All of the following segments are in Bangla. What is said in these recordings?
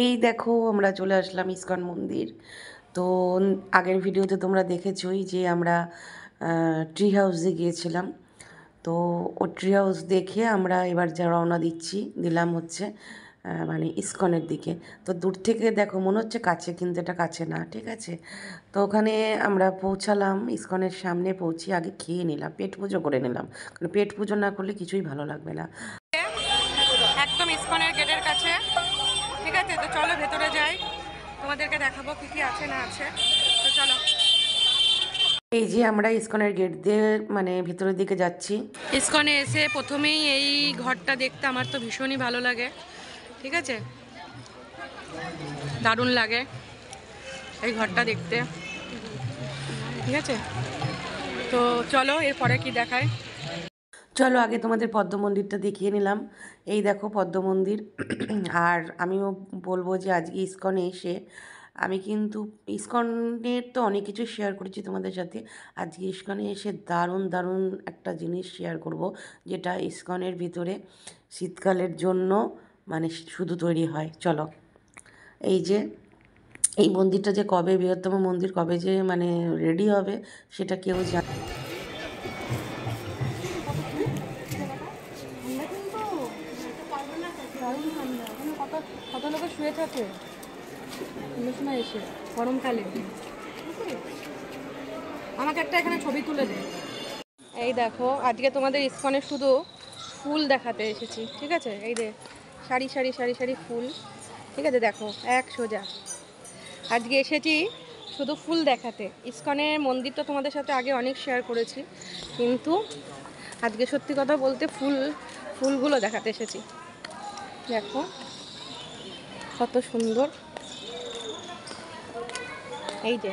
এই দেখো আমরা চলে আসলাম ইস্কন মন্দির। তো আগের ভিডিওতে তোমরা দেখেছোই যে আমরা ট্রি হাউসে গিয়েছিলাম। তো ও ট্রি হাউস দেখে আমরা এবার যা রওনা দিলাম হচ্ছে মানে ইস্কনের দিকে। তো দূর থেকে দেখো মনে হচ্ছে কাছে, কিন্তু এটা কাছে না, ঠিক আছে। তো ওখানে আমরা পৌঁছালাম, ইস্কনের সামনে পৌঁছে আগে খেয়ে নিলাম, পেট পুজো করে নিলাম, কারণ পেট পুজো না করলে কিছুই ভালো লাগবে না। একদম ইস্কনের গেটের কাছে, ঠিক আছে। তো চলো ভেতরে যাই, তোমাদেরকে দেখাবো কি কি আছে না আছে। তো চলো। এই যে আমরা ইস্কনের গেট দিয়ে মানে ভেতরের দিকে যাচ্ছি। ইস্কনে এসে প্রথমেই এই ঘরটা দেখতে আমার তো ভীষণই ভালো লাগে, ঠিক আছে, দারুণ লাগে এই ঘরটা দেখতে, ঠিক আছে। তো চলো এরপরে কি দেখায়। চলো আগে তোমাদের পদ্ম মন্দিরটা দেখিয়ে নিলাম। এই দেখো পদ্ম মন্দির। আর আমিও বলবো যে আজকে ইস্কনে এসে আমি কিন্তু ইস্কনের তো অনেক কিছু শেয়ার করেছি তোমাদের সাথে। আজকে ইস্কনে এসে দারুণ দারুণ একটা জিনিস শেয়ার করব, যেটা ইস্কনের ভিতরে শীতকালের জন্য মানে শুধু তৈরি হয়। চলো, এই যে এই মন্দিরটা যে কবে বৃহত্তম মন্দির কবে যে মানে রেডি হবে সেটা কেউ জানে। কত লোক শুয়ে থাকে সময় এসে গরমকালে। আমাকে একটা এখানে ছবি তুলে দে। এই দেখো আজকে তোমাদের ইস্কনে শুধু ফুল দেখাতে এসেছি, ঠিক আছে। এই যে সারি সারি সারি সারি ফুল, ঠিক আছে, দেখো এক সোজা। আজকে এসেছি শুধু ফুল দেখাতে। ইস্কনের মন্দির তো তোমাদের সাথে আগে অনেক শেয়ার করেছি, কিন্তু আজকে সত্যি কথা বলতে ফুলগুলো দেখাতে এসেছি। দেখো কত সুন্দর। এই যে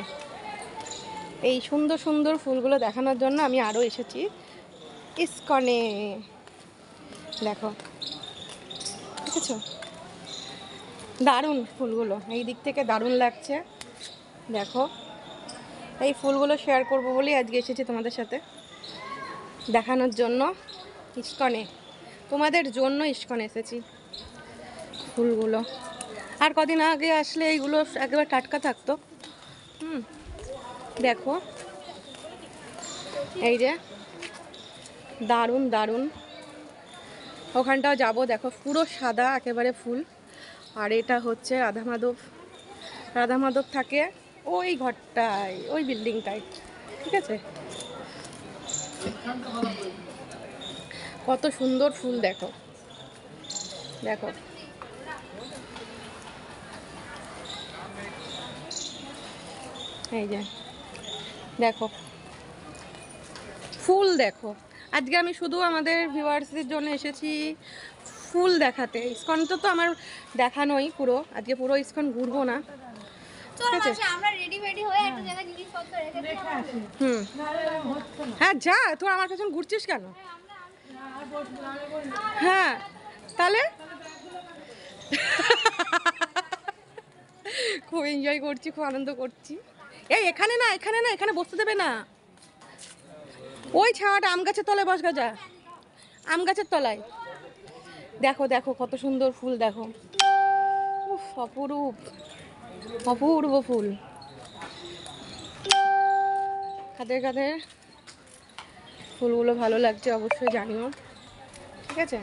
এই সুন্দর সুন্দর ফুলগুলো দেখানোর জন্য আমি আরও এসেছি ইস্কনে। দেখো, দেখেছো, দারুণ ফুলগুলো, এই দিক থেকে দারুণ লাগছে। দেখো এই ফুলগুলো শেয়ার করব বলেই আজকে এসেছি তোমাদের সাথে দেখানোর জন্য ইস্কনে। তোমাদের জন্য ইস্কনে এসেছি ফুলগুলো। আর কদিন আগে আসলে এইগুলো একেবারে টাটকা থাকতো। দেখো এই যে দারুণ দারুণ। ওখানটাও যাব, দেখো পুরো সাদা একেবারে ফুল। আর এটা হচ্ছে রাধা মাধব থাকে ওই ঘরটায়, ওই বিল্ডিংটায়, ঠিক আছে। কত সুন্দর ফুল দেখো, দেখো এই যে দেখো ফুল দেখো। আজকে আমি শুধু আমাদের ভিউয়ার্সদের জন্য এসেছি ফুল দেখাতে। ইস্কন তো আমার দেখানোই পুরো, আজকে পুরো ইস্কন ঘুরবো না, ঠিক আছে। হ্যাঁ যা, তোর আমার কাছে ঘুরছিস কেন? হ্যাঁ তাহলে খুব এনজয় করছি, খুব আনন্দ করছি। এই এখানে না, এখানে না, এখানে বসতে দেবে না। ওই ছাওয়াটা আম গাছের তলায় বস গা, যা আম গাছের তলায়। দেখো দেখো কত সুন্দর ফুল, দেখো অপরূপ অপূর্ব ফুল। কাদের কাদের ফুলগুলো ভালো লাগছে অবশ্যই জানিও, ঠিক আছে।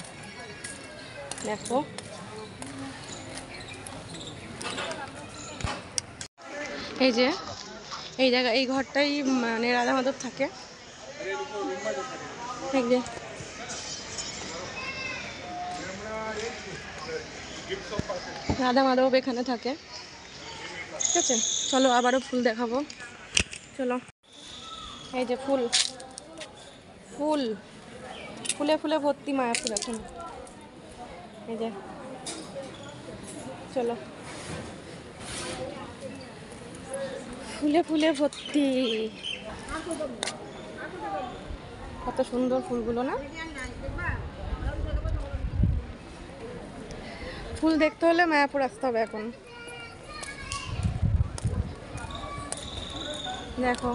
দেখো এই যে এই জায়গা, এই ঘরটাই মানে রাধা মাধব থাকে। এই যে রাধা মাধব এখানে থাকে, ঠিক আছে। চলো আবারও ফুল দেখাবো, চলো। এই যে ফুল ফুল ফুলে ফুলে ভর্তি মায়াপুর এখন। এই যে চলো, ফুলে ফুলে ভর্তি। কত সুন্দর ফুলগুলো না। ফুল দেখতে হলে মায়াপুর আসতে হবে এখন। দেখো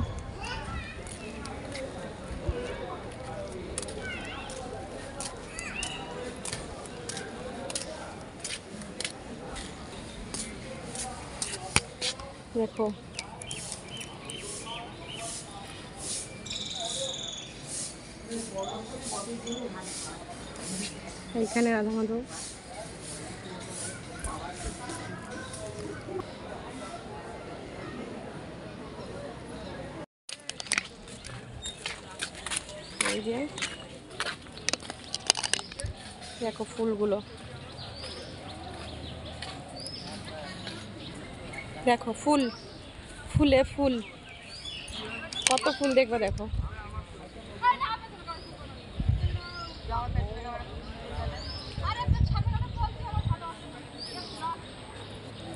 দেখো এইখানে রাধা মাধব। এই যে দেখো ফুলগুলো, দেখো ফুল, ফুলে ফুল, কত ফুল দেখবে দেখো।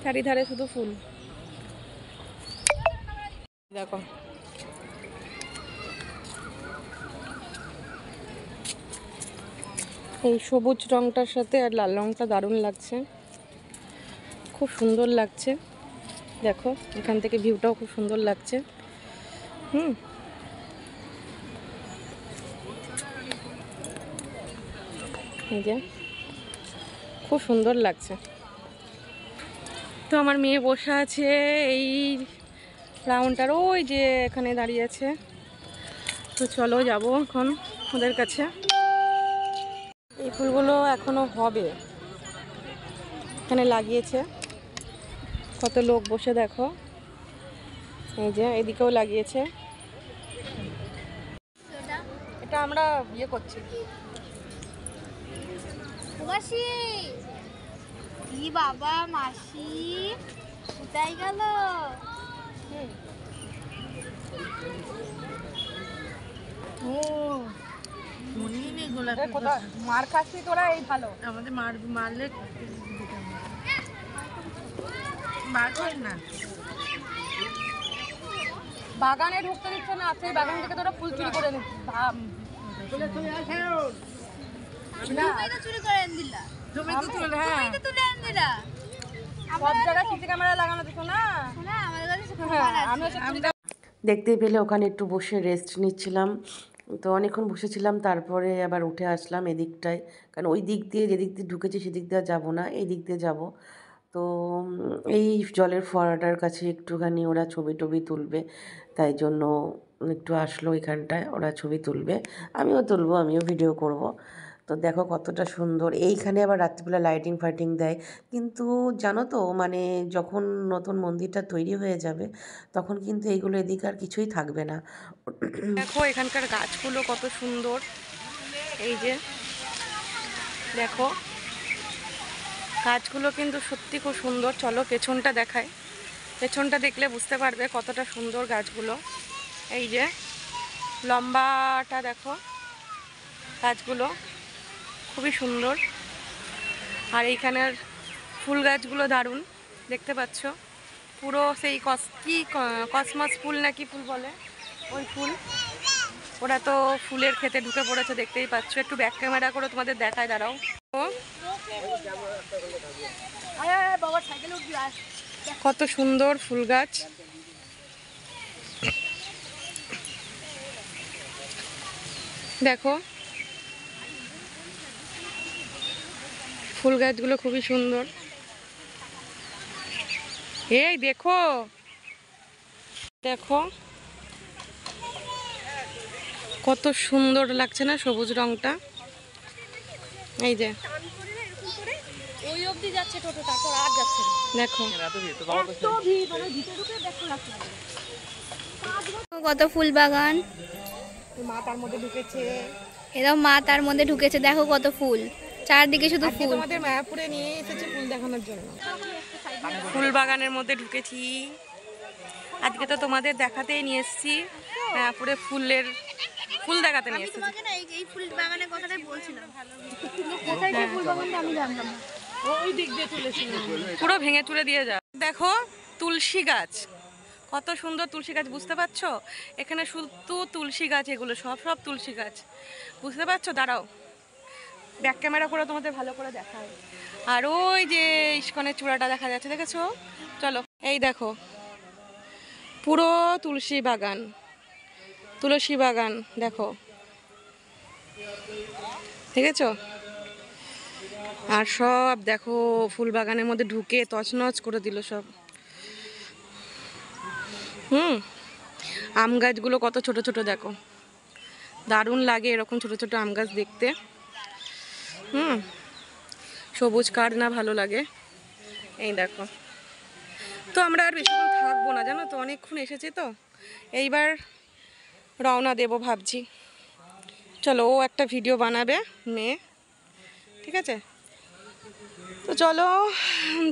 চারিধারে শুধু ফুল, দেখো এই সবুজ রংটার সাথে আর লাল রংটা দারুণ লাগছে, খুব সুন্দর লাগছে। দেখো এখান থেকে ভিউটাও খুব সুন্দর লাগছে। এই যে খুব সুন্দর লাগছে। তো আমার মেয়ে বসে আছে এই রাউন্ডটার ওই যে এখানে দাঁড়িয়ে আছে। তো চলো যাবো এখন ওদের কাছে। এই ফুলগুলো এখনো হবে, এখানে লাগিয়েছে কত লোক বসে, দেখো এই যে এদিকেও লাগিয়েছে। এটা আমরা বিয়ে করছি। মাসি, কি বাবা মাসি কোথায় গেল? ও মনেই নেই গোলাপি মার খাচ্ছি তোরা, এই ভালো আমাদের মারলে মারছেন না। বাগানে ঢুকতে দিচ্ছে না, সেই বাগান থেকে তোরা ফুল চুরি করে নিচ্ছিস। চুরি করে এনে দিলা, তুমি তো তুলে এনে দিলা। সব জায়গায় সিসি ক্যামেরা লাগানো দিছো না। শোনা আমাদের কাছে দেখতেই পেলে ওখানে একটু বসে রেস্ট নিচ্ছিলাম। তো অনেকক্ষণ বসেছিলাম, তারপরে আবার উঠে আসলাম এদিকটায়, কারণ ওই দিক দিয়ে যেদিক দিয়ে ঢুকেছি সেদিক দিয়ে যাবো না, এই দিক দিয়ে যাবো। তো এই জলের ফোয়ারাটার কাছে একটুখানি ওরা ছবি টবি তুলবে, তাই জন্য একটু আসলো এখানটায়, ওরা ছবি তুলবে, আমিও তুলবো, আমিও ভিডিও করব। তো দেখো কতটা সুন্দর। এইখানে আবার রাত্রিবেলা লাইটিং ফাইটিং দেয়, কিন্তু জানো তো মানে যখন নতুন মন্দিরটা তৈরি হয়ে যাবে তখন কিন্তু এইগুলো এদিকে আর কিছুই থাকবে না। দেখো এখানকার গাছগুলো কত সুন্দর, এই যে দেখো গাছগুলো কিন্তু সত্যি খুব সুন্দর। চলো পেছনটা দেখায়, পেছনটা দেখলে বুঝতে পারবে কতটা সুন্দর গাছগুলো। এই যে লম্বাটা দেখো, গাছগুলো খুবই সুন্দর। আর এইখানের ফুল গাছগুলো দারুণ, দেখতে পাচ্ছ পুরো সেই কসমস ফুল নাকি ফুল বলে ওই ফুল। ওরা তো ফুলের ক্ষেতে ঢুকে পড়েছে, দেখতেই পাচ্ছ। একটু ব্যাক ক্যামেরা করে তোমাদের দেখায়, দাঁড়াও। কত সুন্দর ফুল গাছ, দেখো ফুল গাছগুলো খুবই সুন্দর। এই দেখো দেখো কত সুন্দর লাগছে না সবুজ রংটা। এই যে ওই অবধি যাচ্ছে টোটো, তারপর আর যাচ্ছে না। দেখো কত ফুল বাগান, মা তার মধ্যে ঢুকেছে। এরকম মা তার মধ্যে ঢুকেছে, দেখো কত ফুল, চারদিকে শুধু আজকে ফুল। তোমাদের মায়াপুরে নিয়ে এসেছে ফুল দেখানোর জন্য। ফুল বাগানের মধ্যে ঢুকেছি আজকে, তো তোমাদের দেখাতেই নিয়ে এসেছি মায়াপুরে ফুল দেখাতে নিয়ে এসেছি। এই ফুল বাগানের কথাটাই বলছিলাম, কোথায় যে ফুল বাগানটা আমি জানতাম না। ওই দিক দিয়ে তুলেছিলাম, পুরো ভেঙে তুলে দিয়ে যাও। দেখো তুলসী গাছ, কত সুন্দর তুলসী গাছ, বুঝতে পারছো? এখানে শুধু তুলসী গাছ, এগুলো সব তুলসী গাছ, বুঝতে পারছো? দাঁড়াও ব্যাক ক্যামেরা করে তোমাদের ভালো করে দেখায়। আর ওই যে ইস্কনের চূড়াটা দেখা যাচ্ছে, দেখেছো? চলো এই দেখো পুরো তুলসী বাগান দেখো, দেখেছো? আর সব দেখো ফুল বাগানের মধ্যে ঢুকে তছনছ করে দিল সব। হুম, আম গাছগুলো কত ছোট ছোট দেখো, দারুণ লাগে এরকম ছোট ছোট আম গাছ দেখতে। হুম, সবুজ কার না ভালো লাগে। এই দেখো, তো আমরা আর বেশিক্ষণ থাকবো না জানো তো, অনেকক্ষণ এসেছি তো, এইবার রওনা দেবো ভাবছি। চলো, ও একটা ভিডিও বানাবে মেয়ে, ঠিক আছে? তো চলো,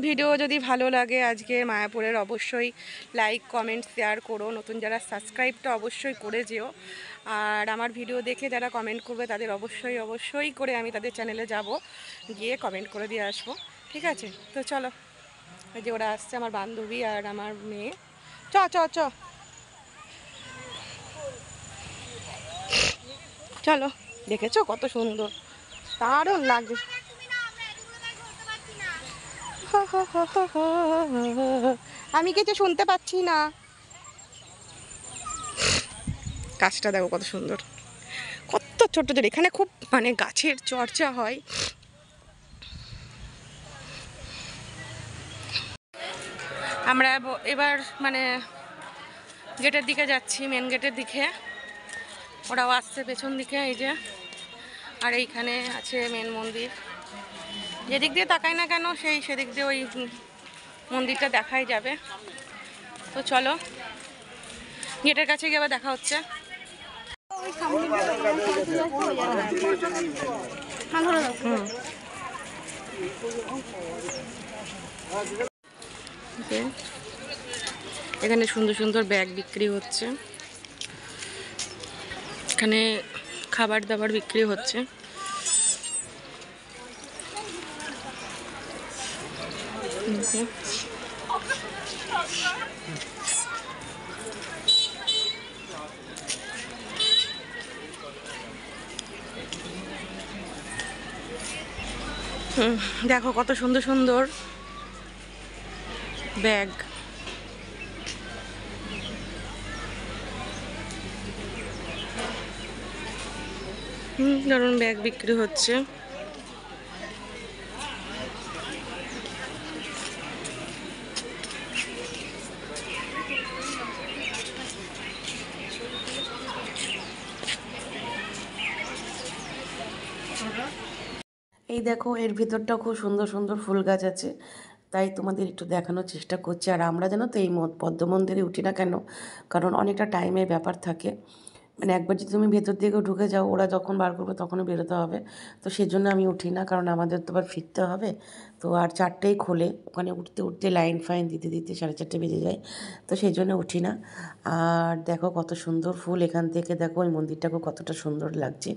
ভিডিও যদি ভালো লাগে আজকে মায়াপুরের, অবশ্যই লাইক কমেন্ট শেয়ার করো। নতুন যারা সাবস্ক্রাইবটা অবশ্যই করে যেও। আর আমার ভিডিও দেখে যারা কমেন্ট করবে তাদের অবশ্যই অবশ্যই করে আমি তাদের চ্যানেলে যাব, গিয়ে কমেন্ট করে দিয়ে আসবো, ঠিক আছে? তো চলো, এই যে ওরা আসছে, আমার বান্ধবী আর আমার মেয়ে। চ চ চ, চলো। দেখেছো কত সুন্দর, দারুণ লাগছে। আমি কিছু শুনতে পাচ্ছি না। গাছটা দেখো কত সুন্দর, কত ছোট ছোট, এখানে খুব মানে গাছের চর্চা হয়। আমরা এবার মানে গেটের দিকে যাচ্ছি, মেন গেটের দিকে। ওরাও আসছে পেছন দিকে, এই যে। আর এইখানে আছে মেন মন্দির, যেদিক দিয়ে তাকাই না কেন সেদিক দিয়ে ওই মন্দিরটা দেখাই যাবে। তো চলো, গেটের কাছে গিয়ে আবার দেখা হচ্ছে। এখানে সুন্দর সুন্দর ব্যাগ বিক্রি হচ্ছে, এখানে খাবার দাবার বিক্রি হচ্ছে। দেখো কত সুন্দর সুন্দর ব্যাগ। দারুণ ব্যাগ বিক্রি হচ্ছে। এই দেখো, এর ভিতরটাও খুব সুন্দর সুন্দর ফুল গাছ আছে, তাই তোমাদের একটু দেখানোর চেষ্টা করছি। আর আমরা জানো তো এই পদ্ম মন্দিরে উঠি না কেন, কারণ অনেকটা টাইমের ব্যাপার থাকে। মানে একবার যদি তুমি ভেতর দিকেও ঢুকে যাও, ওরা যখন বার করবে তখনও বেরোতে হবে। তো সেজন্য আমি উঠি না, কারণ আমাদের তো আবার ফিরতে হবে। তো আর 4টেই খোলে, ওখানে উঠতে উঠতে লাইন ফাইন দিতে দিতে 4:30 বেজে যায়। তো সেই জন্য উঠি না। আর দেখো কত সুন্দর ফুল, এখান থেকে দেখো ওই মন্দিরটাকেও কতটা সুন্দর লাগছে।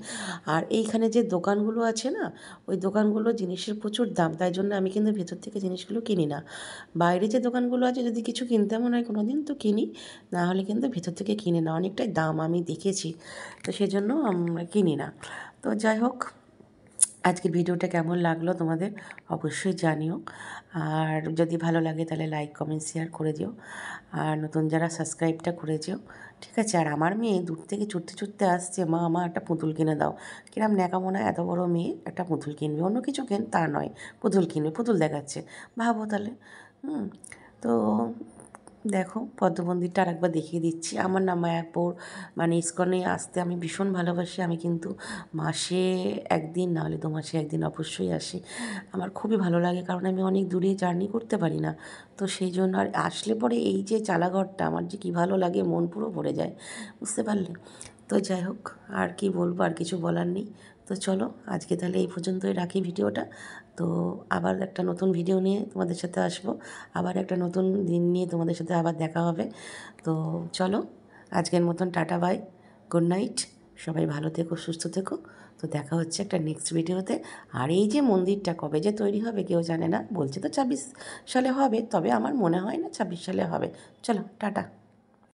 আর এইখানে যে দোকানগুলো আছে না, ওই দোকানগুলো জিনিসের প্রচুর দাম, তাই জন্য আমি কিন্তু ভেতর থেকে জিনিসগুলো কিনি না। বাইরে যে দোকানগুলো আছে, যদি কিছু কিনতে মনে হয় কোনো দিন তো কিনি, না হলে কিন্তু ভেতর থেকে কিনি না, অনেকটাই দাম আমি দেখেছি। তো সেজন্য আমরা কিনি না। তো যাই হোক, আজকের ভিডিওটা কেমন লাগলো তোমাদের অবশ্যই জানিও। আর যদি ভালো লাগে তাহলে লাইক কমেন্ট শেয়ার করে দিও। আর নতুন যারা সাবস্ক্রাইবটা করে যেও, ঠিক আছে? আর আমার মেয়ে দূর থেকে ছুটতে ছুটতে আসছে, মা আমার একটা পুতুল কিনে দাও। কিরম ন্যাকামোনা, এত বড় মেয়ে একটা পুতুল কিনবে, অন্য কিছু তা নয়, পুতুল কিনবে, পুতুল দেখাচ্ছে। ভাবো তাহলে। তো দেখো, পদ্ম মন্দিরটা আরেকবার দেখিয়ে দিচ্ছি। আমার না মায়াপুর মানে ইস্কনে আসতে আমি ভীষণ ভালোবাসি। আমি কিন্তু মাসে 1 দিন, না হলে 2 মাসে 1 দিন অবশ্যই আসি। আমার খুবই ভালো লাগে, কারণ আমি অনেক দূরে জার্নি করতে পারি না। তো সেই জন্য আর আসলে পরে এই যে চালাঘরটা আমার যে কী ভালো লাগে, মন পুরো ভরে যায়, বুঝতে পারলে? তো যাই হোক, আর কি বলবো, আর কিছু বলার নেই। তো চলো, আজকে তাহলে এই পর্যন্তই রাখি ভিডিওটা। তো আবার একটা নতুন ভিডিও নিয়ে তোমাদের সাথে আসবো, আবার একটা নতুন দিন নিয়ে তোমাদের সাথে আবার দেখা হবে। তো চলো, আজকের মতন টাটা বাই, গুড নাইট। সবাই ভালো থেকো, সুস্থ থেকো। তো দেখা হচ্ছে একটা নেক্সট ভিডিওতে। আর এই যে মন্দিরটা কবে যে তৈরি হবে কেউ জানে না, বলছে তো 26 সালে হবে, তবে আমার মনে হয় না 26 সালে হবে। চলো টাটা।